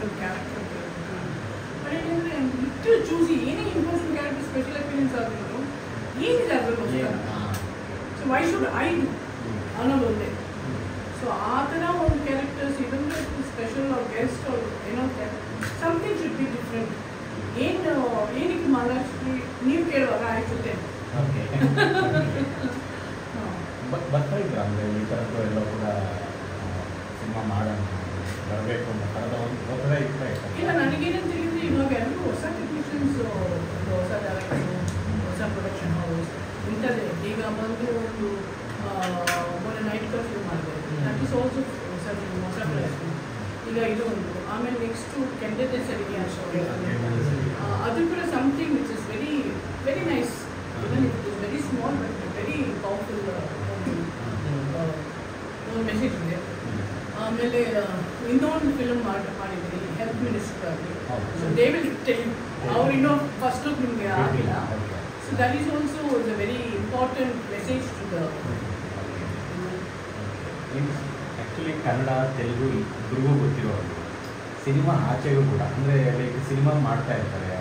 Important character but ಏನಂದರೆ little choosy ಏನೇ important character special appearance ಆಗಿರೋದು ಏನಿದೆ ಅದರಲ್ಲೋಸ್ಕರ so why should I do ಅನ್ನೋದು ಒಂದೇ ಸೊ ಆ ಥರ ಒಂದು ಕ್ಯಾರೆಕ್ಟರ್ಸ್ ಇದನ್ನು ಸ್ಪೆಷಲ್ ಅವ್ರ ಗೆಸ್ಟ್ ಅವರು ಏನೋ ಸಮಥಿಂಗ್ ಶುಡ್ ಬಿ ಡಿಫ್ರೆಂಟ್ ಏನಕ್ಕೆ ಮಹಾಲಕ್ಷ್ಮಿ ನೀವು ಕೇಳುವಾಗ ಆಯ್ತುತ್ತೆ ಬರ್ತಾ ಇದ್ರು ಅಂದರೆ ಈ ಥರದ್ದು ಎಲ್ಲ ಕೂಡ ಸಿನಿಮಾ ಮಾಡೋಣ ಬರಬೇಕು ಅಂತ ಕಳೆದ ಒಂದು ಹೋದರೆ ಇಲ್ಲ ನನಗೇನಂತ ಹೇಳಿದ್ರೆ ಇವಾಗ ಎಲ್ಲರೂ ಹೊಸ ಟೆಕ್ನಿಷಿಯನ್ಸ್ ಒಂದು ಹೊಸ ಡೈರೆಕ್ಟರ್ ಹೊಸ ಪ್ರೊಡಕ್ಷನ್ ಹೌಸ್ ಇಂಥದ್ದೇ ಈಗ ಬಂದು ಒಂದು ಮೊನ್ನೆ ನೈಟ್ ಕರ್ಫ್ಯೂ ಮಾಡಿದೆ ದಟ್ ಇಸ್ ಆಲ್ಸೋ ಹೊಸ ಪ್ರೊಡಕ್ಷನ್ ಈಗ ಇದು ಒಂದು ಆಮೇಲೆ ನೆಕ್ಸ್ಟು ಕೆಂಡದೆ ಸರಿಗೆ ಅದು ಕೂಡ something which is very very nice even it is very small but very powerful ಒಂದು ಮೆಸೇಜ್ ಇದೆ ಆಮೇಲೆ ಇನ್ನೊಂದು ಫಿಲ್ಮ್ ಮಾಡಿದ್ರಿ ಹೆಲ್ತ್ ಮಿನಿಸ್ಟರ್ ಆಗಿ ಸೊ ದೇ ವಿಲ್ ಟೆಲ್ ಅವ್ರು ಇನ್ನೂ ಫಸ್ಟ್ ಲುಕ್ ನಿಮಗೆ ಆಗಿಲ್ಲ so that is also is a very important message to the actually Kannada Telugu ಇಬ್ಬರಿಗೂ ಗೊತ್ತಿರೋದು ಸಿನಿಮಾ ಆಚೆಗೂ ಕೂಡ ಅಂದರೆ ಲೈಕ್ ಸಿನಿಮಾ ಮಾಡ್ತಾ ಇರ್ತಾರೆ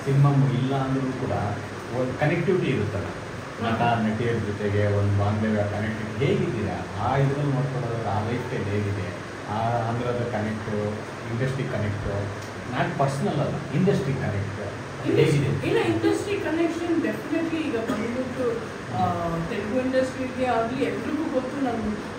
ಸಿನಿಮಾ ಇಲ್ಲ ಅಂದ್ರೂ ಕೂಡ ಒಂದು ಕನೆಕ್ಟಿವಿಟಿ ಇರುತ್ತಲ್ಲ ನಟ ನಟಿಯರ ಜೊತೆಗೆ ಒಂದು ಬಾಂಧವ್ಯ ಕನೆಕ್ಟಿವಿಟಿ ಹೇಗಿದ್ದೀರಾ ಆ ಇದರಲ್ಲಿ ನೋಡ್ಕೊಳ್ಳೋದ್ರೆ ಆ ಲೈಫ್ ಸ್ಟೈಲ್ ಹೇಗಿದೆ ಆ ಆಂಧ್ರದ connect industry connect not personal ಅಲ್ಲ ಇಂಡಸ್ಟ್ರಿ ಕನೆಕ್ಟ್ ಹೇಗಿದೆ ಇಲ್ಲ ಇಂಡಸ್ಟ್ರಿ ಕನೆಕ್ಷನ್ ಡೆಫಿನೆಟ್ಲಿ ಈಗ ಬಂದ್ಬಿಟ್ಟು ತೆಲುಗು ಇಂಡಸ್ಟ್ರಿಗೆ ಆಗಲಿ ಎಲ್ರಿಗೂ ಗೊತ್ತು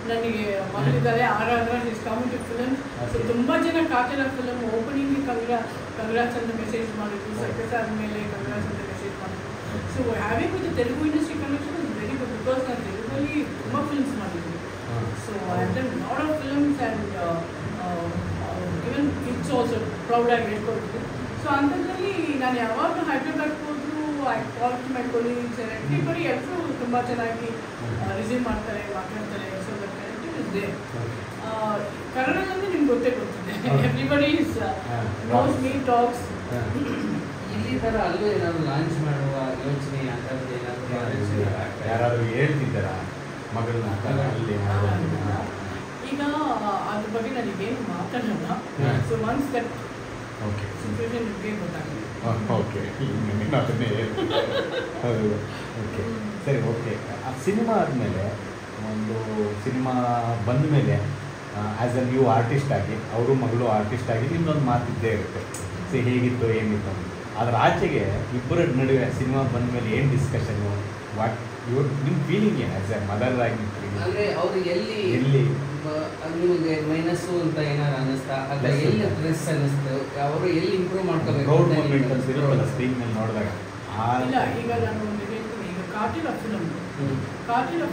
ನನಗೆ ಮಗಳಿದ್ದಾರೆ Aradhana is coming to film so ತುಂಬ ಜನ ಕಾಟೆಲ ಫಿಲಮ್ ಓಪನಿಂಗ್ ಕಂಗ್ರಾಟ್ಸ್ ಅಂತ ಮೆಸೇಜ್ ಮಾಡಿದ್ರು ಸಕ್ಸಸ್ ಆದಮೇಲೆ ಕಂಗ್ರಾಟ್ಸ್ ಅಂತ ಮೆಸೇಜ್ ಮಾಡಿದ್ರು so having with Telugu industry connection is very good because ನಾನು ತೆಲುಗಲ್ಲಿ ತುಂಬ ಫಿಲ್ಮ್ಸ್ ಮಾಡಿದ್ದೀನಿ so I have done lot of films and even kids also ಪ್ರೌಡಾಗಿ ಹೇಳ್ಕೊಡ್ತೀನಿ ಸೊ ಅಂಥದ್ರಲ್ಲಿ ನಾನು ಯಾವಾಗ ಹೈದ್ರಾಬಾದ್ಗೆ ಹೋದರೂ I call to my colleagues everybody ಎಲ್ಲರೂ ತುಂಬ ಚೆನ್ನಾಗಿ ರಿಸೀವ್ ಮಾಡ್ತಾರೆ ಮಾತಾಡ್ತಾರೆ so that connective is they ಕನ್ನಡದಲ್ಲಿ ನಿಮ್ಗೆ ಗೊತ್ತೇ ಗೊತ್ತಿದೆ everybody is knows me talks ಇಲ್ಲಿ ಥರ ಅಲ್ಲೂ ಏನಾದ್ರು ಲಾಂಚ್ ಮಾಡುವ ಯೋಚನೆ ಅಂಥದ್ದು ಏನಾದರೂ ಯಾರಾದರೂ ಹೇಳ್ತಿದ್ದಾರ ಮಗಳನ್ನ ಅಲ್ಲಿ ಈಗ ಅದ್ರ ಬಗ್ಗೆ ನನಗೇನು ಮಾತಾಡೋಣ so once that okay situation ನಿಮಗೆ ಗೊತ್ತಾಗಿದೆ ಓಕೆ ಅದನ್ನೇ ಹೌದು ಓಕೆ ಸರಿ ಓಕೆ ಆ ಸಿನಿಮಾ ಆದಮೇಲೆ ಒಂದು ಸಿನಿಮಾ ಬಂದ ಮೇಲೆ ಆ್ಯಸ್ ಅ ನ್ಯೂ ಆರ್ಟಿಸ್ಟ್ ಆಗಿ ಅವರು ಮಗಳು ಆರ್ಟಿಸ್ಟ್ ಆಗಿ ನಿಮ್ಮದೊಂದು ಮಾತಿದ್ದೇ ಇರುತ್ತೆ ಸೊ ಹೇಗಿತ್ತು ಏನಿತ್ತು ಅಂತ ಅದರ ಆಚೆಗೆ ಇಬ್ಬರ ನಡುವೆ ಸಿನಿಮಾ ಬಂದ ಮೇಲೆ ಏನು ಡಿಸ್ಕಷನ್ನು ವಾಟ್ ಇವ್ರು ನಿಮ್ಮ ಫೀಲಿಂಗ್ ಏನು ಆ್ಯಸ್ ಎ ಮದರ್ ಆಗಿ ಅಂದರೆ ಅವರು ಎಲ್ಲಿ ನಿಮಗೆ ಮೈನಸ್ಸು ಅಂತ ಏನಾರು ಅನ್ನಿಸ್ತಾ ಅಥವಾ ಎಲ್ಲಿ ಸ್ಟ್ರೆಸ್ ಅನ್ನಿಸ್ತು ಅವರು ಎಲ್ಲಿ ಇಂಪ್ರೂವ್ ಮಾಡ್ಕೋಬೇಕು ಪ್ರೌಡ್ ಮೂಮೆಂಟ್ ಅಂತ ಇರುತ್ತಲ್ಲ ಸ್ಕ್ರೀನ್ ಮೇಲೆ ನೋಡಿದಾಗ ಇಲ್ಲ ಈಗ ನಾನು ಒಂದು ಹೇಳ್ತೀನಿ ಈಗ ಕಾಟಿಲ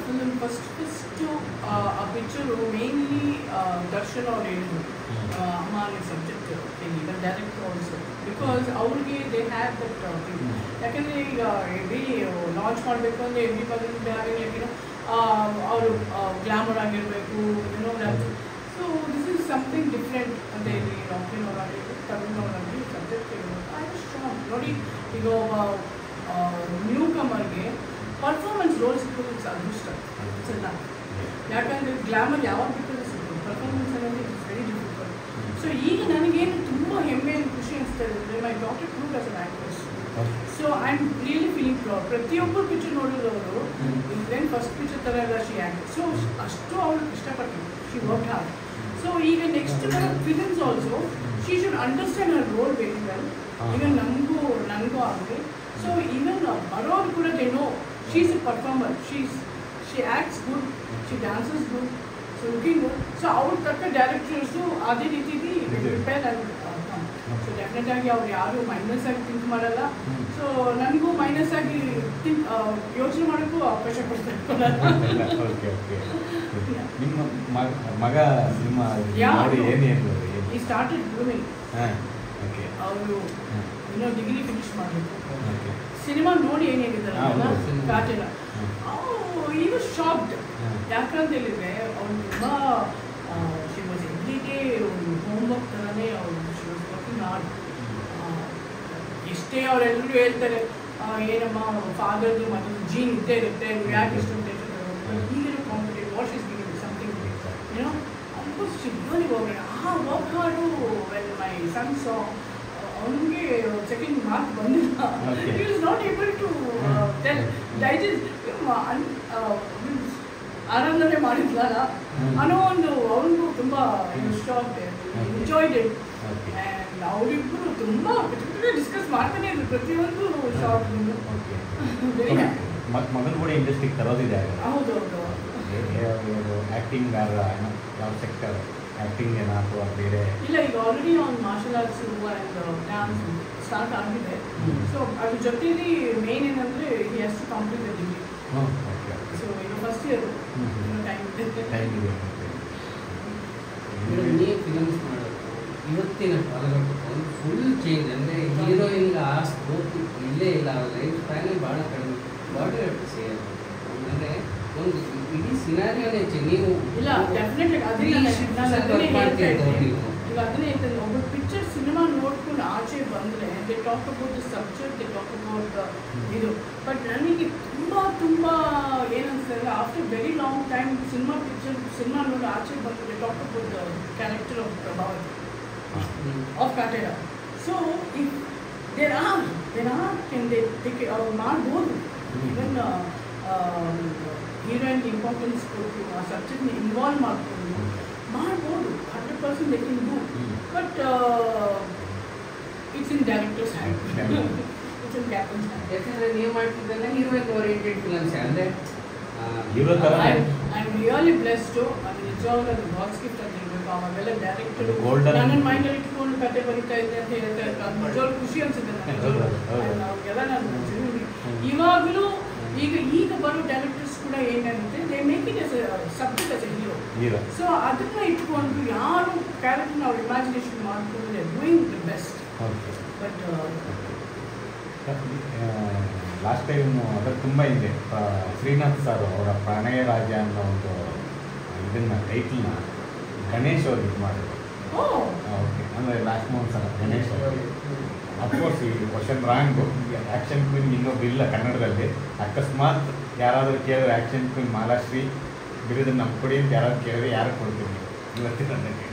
ಫಿಲಮ್ ಫಸ್ಟು ಆ ಪಿಕ್ಚರು ಮೇನ್ಲಿ ದರ್ಶನ್ ಅವ್ರು ಹೇಳಿದ್ರು ಅಮ್ಮ ಅಲ್ಲಿ ಸಬ್ಜೆಕ್ಟ್ ಈಗ ಡೈರೆಕ್ಟರ್ ಆಲ್ಸೋ ಬಿಕಾಸ್ ಅವ್ರಿಗೆ ದೇ ಹ್ಯಾವ್ ದಟ್ ಥಿಂಗ್ ಯಾಕೆಂದರೆ ಈಗ ಎವ್ರಿ ಲಾಂಚ್ ಮಾಡಬೇಕು ಅಂದರೆ ಎವ್ರಿ ಬದಲು ಅವರು ಗ್ಲಾಮರ್ ಆಗಿರಬೇಕು ಏನೋ so this is something different ಅಂತ ಹೇಳಿ ರಾಕಿನವರಾಗಲಿ ತರುಣವರಾಗಲಿ ಸಬ್ಜೆಕ್ಟ್ ಐ ವಾಸ್ ಸ್ಟ್ರಾಂಗ್ ನೋಡಿ ಈಗ ಒಬ್ಬ ನ್ಯೂ ಕಮರ್ಗೆ ಪರ್ಫಾರ್ಮೆನ್ಸ್ ರೋಲ್ ಸಿಕ್ಕೋದು ಅದೃಷ್ಟ ಸಣ್ಣ ಯಾಕಂದರೆ ಗ್ಲಾಮರ್ ಯಾವಾಗ ಬೇಕಾದ್ರೂ ಸಿಗ್ಬೋದು ಪರ್ಫಾರ್ಮೆನ್ಸ್ ಅನ್ನೋದು ಇಟ್ಸ್ ವೆರಿ ಡಿಫಿಕಲ್ಟ್ ಸೊ ಈಗ ನನಗೇನು ತುಂಬ ಹೆಮ್ಮೆ ಖುಷಿ ಅನಿಸ್ತಾ ಇದೆ my doctor prove as an actress so I am really feeling proud ಪ್ರತಿಯೊಬ್ಬರು ಪಿಕ್ಚರ್ ನೋಡಿದವರು ಇದೇನು ಫಸ್ಟ್ ಪಿಕ್ಚರ್ ಥರ ಎಲ್ಲ ಶಿ ಆ್ಯಕ್ಟ್ ಸೊ ಅಷ್ಟು ಅವಳು ಇಷ್ಟಪಟ್ಟಿದ್ದು ಶಿ ವರ್ಕ್ ಹಾರ್ಡ್ ಸೊ ಈಗ next films also she should understand her role very well ಈಗ ನನಗೂ ಆಗಲಿ ಸೊ ಈವನ್ ಬರೋರು ಕೂಡ they know she is a performer she acts good she dances good so looking good so ಅವ್ರ ತಕ್ಕ directors ಅದೇ ರೀತಿಲಿ ಪ್ರಿಪೇರ್ ಆಗಿ ಸೊ ಡೆಫಿನೆಟ್ ಆಗಿ ಅವ್ರು ಯಾರು ಮೈನಸ್ ಆಗಿ ಥಿಂಕ್ ಮಾಡಲ್ಲ ಸೊ ನನಗೂ ಮೈನಸ್ ಆಗಿ ಯೋಚನೆ ಮಾಡೋಕ್ಕೂ ಅವಕಾಶ ಕೊಡ್ತಾರೆ ಓಕೆ ನಿಮ್ಮ ಮಗ ಸಿನಿಮಾ ಏನೇನು ಈ ಸ್ಟಾರ್ಟೆಡ್ ಗ್ರೂಮಿಂಗ್ ಓಕೆ ಅವರು ಇನ್ನೂ ಡಿಗ್ರಿ ಫಿನಿಶ್ ಮಾಡಬೇಕು ಸಿನಿಮಾ ನೋಡಿ ಏನು ಹೇಳಿದಾರಲ್ಲ ಕಾಟಿಲ್ಲ ಈ ವಾಸ್ ಶಾಕ್ಡ್ ಯಾಕಂತ ಹೇಳಿದರೆ ಅವ್ರು ತುಂಬ ಶಿ ವಾಸ್ ಎವ್ರಿಡೇ ಒಂದು ಹೋಮ್ವರ್ಕ್ ಥರನೇ ಅವರು ಶಿ ವಾಸ್ ವರ್ಕಿಂಗ್ ಹಾರ್ಡ್ ಎಷ್ಟೇ ಅವರೆಲ್ಲರೂ ಹೇಳ್ತಾರೆ ಏನಮ್ಮ ಫಾದರ್ದು ಮತ್ತು ಜೀನ್ ಇದ್ದೇ ಇರುತ್ತೆ ಯಾಕೆ ಇಷ್ಟೊಂದು ಟೆನ್ಷನ್ ಈಗಿನ competitive what is giving something ಏನೋ she really worked. Work hard when my son saw. ಅವನಿಗೆ ಸೆಕೆಂಡ್ ಮಾರ್ಕ್ ಬಂದಿಲ್ಲ. He was not able to digest. ಆನಂದನೆ ಮಾಡಿದ್ವಲ್ಲ ಅನ್ನೋ ಒಂದು ಅವನಿಗೂ ತುಂಬ ಶಾಕ್ ಎಂಜಾಯ್ಡ್ ಇಟ್. ಆ್ಯಂಡ್ ಅವರಿಬ್ಬರು ತುಂಬ ಡಿಸ್ಕಸ್ ಮಾಡ್ತಾನೆ ಇದ್ರು ಪ್ರತಿಯೊಂದು ಶಾರ್ಟ್. ಮಗನ ಕೂಡ ಇಂಡಸ್ಟ್ರಿಗೆ ತರೋದಿದೆ. ಹೌದೌದು. ಆ್ಯಕ್ಟಿಂಗ್ ಯಾವ ಸೆಕ್ಟರ್ ಆ್ಯಕ್ಟಿಂಗ್ ಏನೋ ಅಥವಾ ಬೇರೆ? ಇಲ್ಲ, ಈಗ ಆಲ್ರೆಡಿ ಅವ್ನು martial arts and dance start ಆಗಿದೆ. ಸೊ ಅದ್ರ ಜೊತೆಲಿ ಮೇನ್ ಏನಂದರೆ he has to complete the degree. So ಈಗ ಫಸ್ಟ್ ಇಯರ್ ಟೈಮ್ ಇದೆ. ನೀವು ಫಿಲಮ್ಸ್ ಮಾಡೋದು ಇವತ್ತಿನ ಕಾಲಘಟ್ಟಕ್ಕೆ ಫುಲ್ ಚೇಂಜ್. ಅಂದರೆ ಹೀರೋಯಿನ್ಗೆ ಆ ಸ್ಕೋಪ್ ಇಲ್ಲೇ ಇಲ್ಲ. ಲೈಫ್ ಸ್ಟೈಲೇ ಭಾಳ ಕಡಿಮೆ. ಬಾಡಿ ಸೇರ್ ಅಂದರೆ ಒಂದು ಇಡೀ ಸಿನಾರಿಯೋನೇ ನೀವು ಇಲ್ಲ ಡೆಫಿನೆಟ್ಲಿ ಅದನ್ನೇ ಹೇಳ್ತೇನೆ. ಒಬ್ಬ ಪಿಕ್ಚರ್ ಸಿನಿಮಾ ನೋಡ್ಕೊಂಡು ಆಚೆ ಬಂದರೆ they talk about the subject, they talk about ಇದು. ಬಟ್ ನನಗೆ ತುಂಬ ಏನನ್ಸುತ್ತೆ ಅಂದರೆ after very long time cinema ನೋಡಿ ಆಚೆ ಬಂದು they talk about the character of Prabhavati of Kaatera. So if there are can they ಅವ್ರು ಮಾಡ್ಬೋದು. ಇವನ್ ಹೀರೋಯಿನ್ ಇಂಪಾರ್ಟೆನ್ಸ್ ಕೊಟ್ಟು ಆ ಸಬ್ಜೆಕ್ಟ್ನ ಇನ್ವಾಲ್ವ್ ಮಾಡ್ಕೊಂಡು ಮಾಡ್ಬೋದು. 100% they can do. But it's in directors hand, it's in captains hand. ಯಾಕಂದರೆ ನೀವು ಮಾಡ್ತಿದ್ದಲ್ಲ ಹೀರೋಯಿನ್ ಓರಿಯೆಂಟೆಡ್ ಫಿಲಮ್ಸ್. ಅಂದರೆ hero ಥರ ಐ ಆಮ್ ರಿಯಲಿ ಬ್ಲೆಸ್ಡು. ಅದು ನಿಜವಾಗ್ಲೂ ಅದು ಬಾಕ್ಸ್ ಗಿಫ್ಟ್ ಅಂತ ಹೇಳ್ಬೇಕು. ಅವಾಗೆಲ್ಲ ಡೈರೆಕ್ಟರ್ ನನ್ನ ಮೈಂಡಲ್ಲಿ ಇಟ್ಕೊಂಡು ಕತೆ ಬರೀತಾ ಇದ್ದೆ ಅಂತ ಹೇಳ್ತಾರೆ. ಅದು ನಿಜವಾಗ್ಲೂ ಖುಷಿ ಅನಿಸುತ್ತೆ ನನಗೆ. ಅವ್ರಿಗೆಲ್ಲ ನಾನು ಇವಾಗಲೂ ಈಗ ಬರೋ ಡೈರೆಕ್ಟರ್ಸ್ ಕೂಡ ಏನಾಗುತ್ತೆ, they make it as subject as a hero. So ಅದನ್ನ ಇಟ್ಕೊಂಡು ಯಾರು ಕ್ಯಾರೆಕ್ಟರ್ನ ಅವ್ರ ಇಮ್ಯಾಜಿನೇಷನ್ ಮಾಡಿಕೊಂಡು they doing the best. But last time ಅದರ ತುಂಬ ಹಿಂದೆ ಶ್ರೀನಾಥ್ ಸರ್ ಅವರ ಪ್ರಣಯ ರಾಜ ಅನ್ನೋ ಒಂದು ಇದನ್ನ ಟೈಟಲ್ನ ಗಣೇಶ್ ಅವ್ರು ಇದು ಮಾಡಿದ್ರು. ಓಕೆ, ಅಂದರೆ ಲಾಸ್ಟ್ ಮಂತ್ ಸಲ ಗಣೇಶ್ ಅವರು ಅಫ್ಕೋರ್ಸ್ ಈ ಕ್ವಶನ್ ರಾಂಗು. ಆ್ಯಕ್ಷನ್ ಕ್ವೀನ್ ಇನ್ನೊಬ್ರು ಇಲ್ಲ ಕನ್ನಡದಲ್ಲಿ. ಅಕಸ್ಮಾತ್ ಯಾರಾದರೂ ಕೇಳಿದ್ರೆ ಆ್ಯಕ್ಷನ್ ಕ್ವೀನ್ ಮಾಲಾಶ್ರೀ ಬಿರುದು ನಮ್ಮ ಕೊಡಿ ಅಂತ ಯಾರಾದ್ರು ಕೇಳಿದ್ರೆ ಯಾರು ಕೊಡ್ತೀನಿ ಇವತ್ತಿನ ನನಗೆ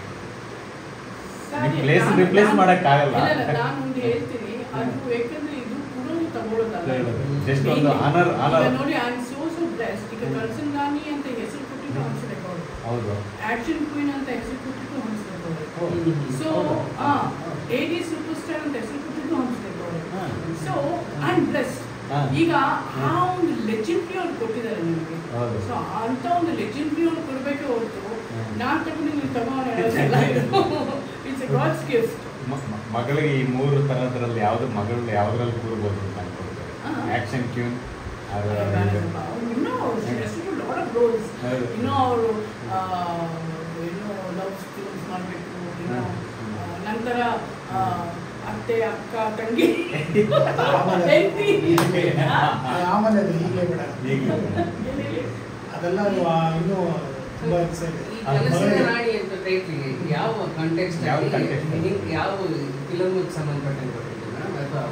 ಪ್ಲೇಸ್ ರಿಪ್ಲೇಸ್ ಮಾಡೋಕ್ಕಾಗಲ್ಲ. ನಾನು ಒಂದು ಹೇಳ್ತೀನಿ, ಅದು ಯಾಕಂದ್ರೆ ಇದು ಪುರೋಹಿತ ತಗೊಳ್ಳೋದಲ್ಲ. ಜಸ್ಟ್ ಒಂದು ಆನರ್ ನೋಡಿ, ಐ ಆಮ್ ಸೋ ಬ್ಲೆಸ್ಡ್. ಈಗ ಕಳ್ಸನ್ ರಾಣಿ ಅಂತ ಹೆಸರು ಕೊಟ್ಟಿದ್ದು ಹಂಸ ರೆಕಾರ್ಡ್. ಹೌದು. ಆಕ್ಷನ್ ಕ್ವೀನ್ ಅಂತ ಹೆಸರು ಕೊಟ್ಟಿದ್ದು Hamsa record. So AD super star ಅಂತ ಹೆಸರು ಕೊಟ್ಟಿದ್ದು Hamsa record. So I am blessed. ಈಗ ಆ ಒಂದು ಲೆಜೆಂಡ್ರಿ ಅವ್ರು ಕೊಟ್ಟಿದ್ದಾರೆ ನಿಮಗೆ. ಸೊ ಅಂತ ಒಂದು ಲೆಜೆಂಡ್ರಿ ಅವ್ರು ಕೊಡಬೇಕೆ ಹೊರತು ನಾನು ತಗೊಂಡು ನೀವು ತಗೊಂಡು ಇಟ್ಸ್ ಎ ಗಾಡ್ಸ್ ಗಿಫ್ಟ್. ಮಗಳಿಗೆ ಈ ಮೂರು ಥರದ್ರಲ್ಲಿ ಯಾವುದು ಮಗಳು ಯಾವುದ್ರಲ್ಲಿ ಕೂರ್ಬೋದು ಅಂತ ಅನ್ಕೊಳ್ತಾರೆ. ಆ್ಯಕ್ಷನ್ ಕ್ಯೂನ್ ಇನ್ನೂ ಅವರು ಇನ್ನೂ ಲವ್ ಫಿಲ್ಮ್ಸ್ ಮಾಡಬೇಕು. ನಂತರ ಅತ್ತೆ, ಅಕ್ಕ, ತಂಗಿ, ಆಮೇಲೆ ಅದು ಹೀಗೆ ಬೇಡ, ಅದೆಲ್ಲ ಇನ್ನೂ ತುಂಬಾ ರಾಣಿ ಅಂತ ಟೈಟ್ಲಿಗೆ ಯಾವ ಕಾಂಟೆಕ್ಸ್ಟ್ ಯಾವ ಫಿಲಮ್ಗೆ ಸಂಬಂಧಪಟ್ಟಂಗೆ ಕೊಟ್ಟಿದ್ದೀರಾ ಅಥವಾ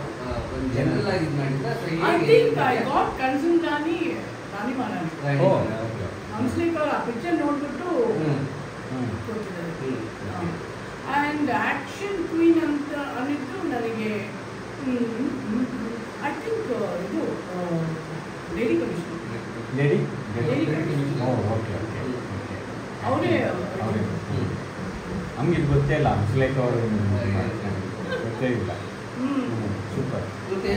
ಒಂದು ಜನರಲ್ ಆಗಿ ಇದು ಮಾಡಿದ್ರಾ ಅಥವಾ ರಾಣಿ ಮಹಾರಾಣಿ ಹಂಸಲೇಖ ಅವ್ರ ಆ ಪಿಕ್ಚರ್ ನೋಡ್ಬಿಟ್ಟು ಕೊಟ್ಟಿದ್ದಾರೆ. ಆ್ಯಂಡ್ ಆ್ಯಕ್ಷನ್ ಕ್ವೀನ್ ಅಂತ ಅನ್ನಿದ್ದು ನನಗೆ ಐ ಥಿಂಕ್ ಇದು ಲೇಡಿ ಕಮಿಷನರ್. ಅವರೇ ನಮ್ಗೆ ಇದು ಗೊತ್ತೇ ಇಲ್ಲ. ಹಂಸಲೇಖ ಅವರು ಗೊತ್ತೇ ಇಲ್ಲ. ಸೂಪರ್. ಮತ್ತೆ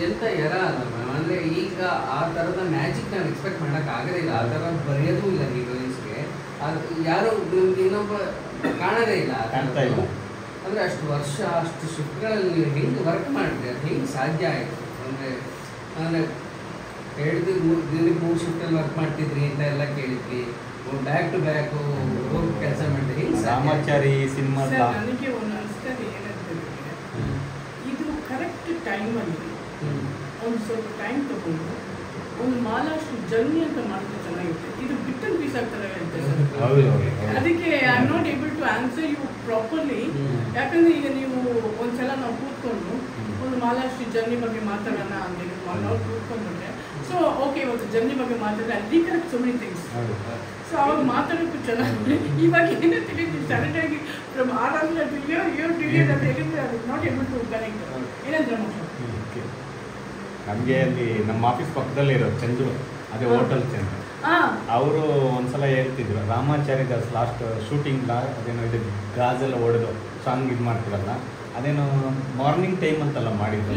ಎಂತ ಎರ ಅಲ್ಲ ಅಂದರೆ ಈಗ ಆ ಥರದ ಮ್ಯಾಜಿಕ್ ನಾವು ಎಕ್ಸ್ಪೆಕ್ಟ್ ಮಾಡೋಕ್ಕಾಗದೇ ಇಲ್ಲ. ಆ ಥರ ಬರೆಯೋದೂ ಇಲ್ಲ ಹೀರೋಯಿನ್ಸ್ಗೆ. ಯಾರು ಇನ್ನೊಬ್ಬ ಕಾಣೋದೇ ಇಲ್ಲ, ಕಾಣ್ತಾ ಇಲ್ಲ. ಅಂದರೆ ಅಷ್ಟು ವರ್ಷ ಅಷ್ಟು ಶಿಫ್ಟ್ಗಳಲ್ಲಿ ನೀವು ಹೆಂಗೆ ವರ್ಕ್ ಮಾಡಿದ್ರೆ ಅದು ಹೆಂಗೆ ಸಾಧ್ಯ ಆಯಿತು? ಅಂದರೆ ಹೇಳಿದ್ವಿ 3 ಶಿಫ್ಟಲ್ಲಿ ವರ್ಕ್ ಮಾಡ್ತಿದ್ರಿ ಅಂತ ಎಲ್ಲ ಕೇಳಿದ್ವಿ. ಬ್ಯಾಕ್ ಟು ಬ್ಯಾಕ್ ಹೋಗಿ ಕೆಲಸ ಮಾಡಿದ್ರೆ ಹೆಂಗೆ ರಾಮಾಚಾರಿ ಸಿನಿಮಾ ನನಗೆ ಒಂದು ಅನಿಸ್ತದೆ ಏನಂತ ಇದು ಕರೆಕ್ಟ್ ಟೈಮಲ್ಲಿ ಒಂದು ಸ್ವಲ್ಪ ಟೈಮ್ ತಗೊಂಡು ಒಂದು ಮಾಲಾಶ್ರೀ ಜರ್ನಿ ಅಂತ ಮಾಡಿದ್ರೆ ಚೆನ್ನಾಗಿರುತ್ತೆ. ಇದು ಬಿಟ್ ಅಂಡ್ ಪೀಸ್ ಆಗ್ತಾರೆ ಹೇಳ್ತಾರೆ ಸರ್. ಅದಕ್ಕೆ I am not able to answer you properly. ಯಾಕಂದರೆ ಈಗ ನೀವು ಒಂದ್ಸಲ ನಾವು ಕೂತ್ಕೊಂಡು ಒಂದು ಮಾಲಾಶ್ರೀ ಜರ್ನಿ ಬಗ್ಗೆ ಮಾತಾಡೋಣ ಅಂದರೆ 1 hour ಕೂತ್ಕೊಂಡ್ರೆ ಸೊ ಓಕೆ ಇವತ್ತು ಜರ್ನಿ ಬಗ್ಗೆ ಮಾತಾಡಿದ್ರೆ ಅಲ್ಲಿ correct so many things. So ಅವಾಗ ಮಾತಾಡೋಕ್ಕೂ ಚೆನ್ನಾಗಿ ಇವಾಗ ಏನೇ ತಿಳಿದು ಸಡನ್ ಆಗಿ ಫ್ರಮ್ ಆರಾಮ್ಲ ಟಿಲಿಯರ್ ಅಂತ ಹೇಳಿದ್ರೆ ಅದು ನಾಟ್ ಏಬಲ್ ಟು ಕನೆಕ್ಟ್. ಏನಂದ್ರೆ ನಮಗೆ ಅಲ್ಲಿ ನಮ್ಮ ಆಫೀಸ್ ಪಕ್ಕದಲ್ಲೇ ಇರೋದು ಚಂದ್ರು, ಅದೇ ಹೋಟೆಲ್ ಚಂದ್ರು. ಅವರು ಒಂದ್ಸಲ ಹೇಳ್ತಿದ್ರು ರಾಮಾಚಾರಿ ದಾಸ್ ಲಾಸ್ಟ್ ಶೂಟಿಂಗ್ ಅದೇನೋ ಇದು ಗಾಜೆಲ್ಲ ಹೊಡೆದು ಸಾಂಗ್ ಇದು ಮಾಡ್ತಿರಲ್ಲ, ಅದೇನೋ ಮಾರ್ನಿಂಗ್ ಟೈಮ್ ಅಂತೆಲ್ಲ ಮಾಡಿದ್ರು.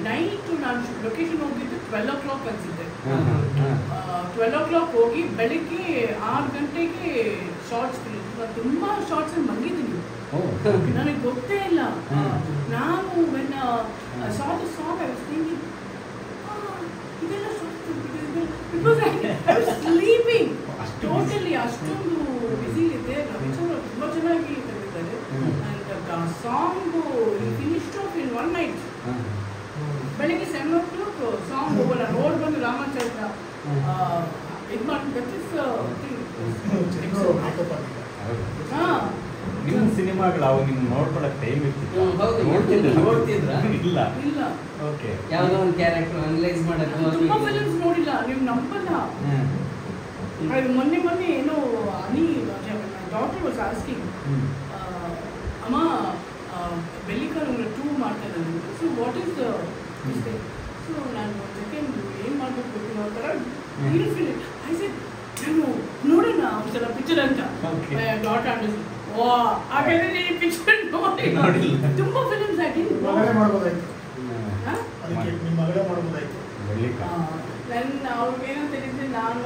ನೈಟ್ ನಾನು ಲೊಕೇಶನ್ ಹೋಗಿದ್ದು 12 o'clock ಅನ್ಸುತ್ತೆ. 12 o'clock ಹೋಗಿ ಬೆಳಿಗ್ಗೆ 6 ಗಂಟೆಗೆ ಶಾರ್ಟ್ಸ್ ತುಂಬ ಶಾರ್ಟ್ಸ್ ಮಲಗಿದ್ದೀನಿ, ನನಗೆ ಗೊತ್ತೇ ಇಲ್ಲ. ನಾನು when saw the song I was thinking ಇದೆಲ್ಲ because I was sleeping totally. ಅಷ್ಟೊಂದು ಬಿಸಿ ಇದೆ. ತುಂಬ ಚೆನ್ನಾಗಿ ತೆಗೆದಿದ್ದಾರೆ. and song finished off in one night. ಬೆಳಿಗ್ಗೆ 7 o'clock ಸಾಂಗ್ ಹೋಗೋಣ ರೋಡ್ ಬಂದು ರಾಮಾಚಾರ್ಯ ಇದು ಮಾಡ್ತಿದ್ದ. ನಿಮ್ಮ ಸಿನಿಮಾಗಳು ಅವು ನಿಮ್ಗೆ ನೋಡ್ಕೊಳಕ್ಕೆ ಟೈಮ್ ಇರ್ತಿತ್ತು? ನೋಡ್ತಿದ್ರಾ? ಇಲ್ಲ ಇಲ್ಲ. ಓಕೆ. ಯಾವುದೋ ಒಂದು ಕ್ಯಾರೆಕ್ಟರ್ ಅನಲೈಸ್ ಮಾಡಕ್ಕೆ ತುಂಬಾ ಫಿಲ್ಮ್ಸ್ ನೋಡಿಲ್ಲ, ನೀವು ನಂಬಲ್ಲ. ಮೊನ್ನೆ ಏನೋ ಅನಿ ಡಾಕ್ಟರ್ ವಾಸ್ ಆಸ್ಕಿಂಗ್ ಅಮ್ಮ ಬೆಲ್ಲಿಕಾರ್ 2 ಮಾಡ್ತಾ ಇದ್ದಾರೆ. So what is the mistake? So ನಾನು ಒಂದು ಸೆಕೆಂಡ್ ಏನು ಮಾಡಬೇಕು ಗೊತ್ತಿಲ್ಲ ಆ ಥರ ನೀರು ಫಿಲಿಮ್ ಐ ಸೆಡ್ ನಾನು ನೋಡೋಣ ಒಂದ್ಸಲ ಪಿಕ್ಚರ್ ಅಂತ. ಡಾಟ್ ಆಂಡರ್ಸನ್ ವಾ ಹಾಗಾದ್ರೆ ನೀನು ಪಿಕ್ಚರ್ ನೋಡಿ ತುಂಬ ಫಿಲ್ಮ್ಸ್ ಆಗಿ ಮಾಡ್ಬೋದಾಯ್ತು, ನಿಮ್ಮ ಮಗಳೇ ಮಾಡ್ಬೋದಾಯ್ತು. ನನ್ನ ಅವ್ರಿಗೇನಂತ ಹೇಳಿದ್ರೆ ನಾನು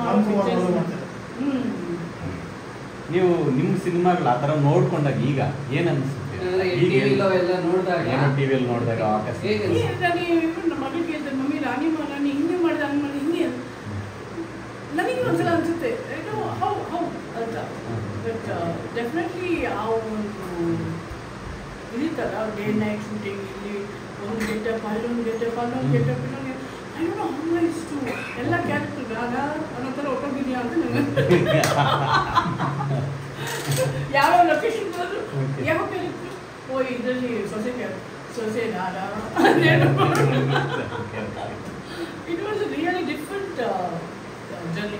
ನೀವು ನಿಮ್ಮ ಸಿನಿಮಾಗಳು ಆ ಥರ ನೋಡ್ಕೊಂಡಾಗ ಈಗ ಏನು ಅನಿಸುತ್ತೆ? ಎಲ್ಲ ನೋಡಿದಾಗ ಟಿವಿಯಲ್ಲಿ ನೋಡಿದಾಗ ನಮ್ಮ ಮಗಳು ಕೇಳ್ತಾರೆ ಮಮ್ಮಿ ರಾಣಿ ನಾನು ಹಿಂಗೆ ಮಾಡಿದೆ ಹಂಗೆ ಮಾಡಿ ಹಿಂಗೆ ನನಗೆ ಒಂದ್ಸಲ ಅನ್ಸುತ್ತೆ ಹೌ ಅಂತ. ಬಟ್ ಡೆಫಿನೆಟ್ಲಿ ಆ ಒಂದು ಇದಿತ್ತಲ್ಲ ಡೇ ನೈಟ್ ಶೂಟಿಂಗ್, ಇಲ್ಲಿ ಒಂದು ಗೆಟಪ್ ಅಲ್ಲೊಂದು ಗೆಟಪ್ ಅಲ್ಲೊಂದು ಗೆಟಪ್ ಇನ್ನೊಂದು ಐ ಡೋಂಟ್ ನೋ ಹೌ ಇಷ್ಟು ಎಲ್ಲ ಕ್ಯಾರೆಕ್ಟರ್ ಗಾಗ ಅನ್ನೋ ಥರ ಹೊಟ್ಟೋಗಿದೆಯಾ ಅಂತ ನನಗೆ. ಯಾವ ಲೊಕೇಶನ್ ಬಂದರು ಯಾವ ಕ್ಯಾರೆಕ್ಟರ್ ಓ ಇದರಲ್ಲಿ ಸೊಸೆ ನಾಡ it was really different journey.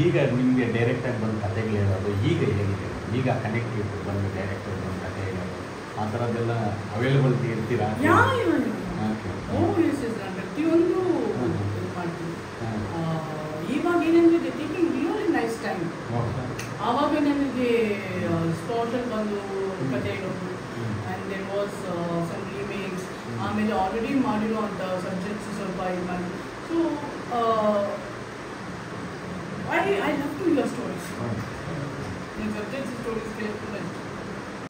ಈಗ ನಿಮಗೆ ಡೈರೆಕ್ಟಾಗಿ ಬಂದು ಕಥೆಗಳು ಹೇಳೋದು ಈಗ ಹೇಗಿದೆ? ಈಗ ಕನೆಕ್ಟಿವ್ ಬಂದು ಡೈರೆಕ್ಟರ್ ಬಂದು ಕಥೆ ಹೇಳೋದು ಆ ಥರದ್ದೆಲ್ಲ ಅವೈಲೇಬಲ್ ಇರ್ತೀರಾ? ಪ್ರತಿಯೊಂದು ಮಾಡ್ತೀನಿ. ಇವಾಗ ಏನಂದ್ರೆ ಟೇಕಿಂಗ್ ರಿಯಲಿ ನೈಸ್ ಟೈಮ್. ಆವಾಗ ನನಗೆ ಸ್ಪಾಟಲ್ಲಿ ಬಂದು ಕಥೆ ಹೇಳೋದು and there was some remakes, ಆಮೇಲೆ ಆಲ್ರೆಡಿ ಮಾಡಿರೋ ಅಂಥ ಸಬ್ಜೆಕ್ಟ್ಸ್ ಸ್ವಲ್ಪ ಇದು ಮಾಡಿ. So I love to hear stories. ಈ ಸಬ್ಜೆಕ್ಟ್ಸ್ ಸ್ಟೋರೀಸ್ ಕೇಳ್ಕೊಂಡು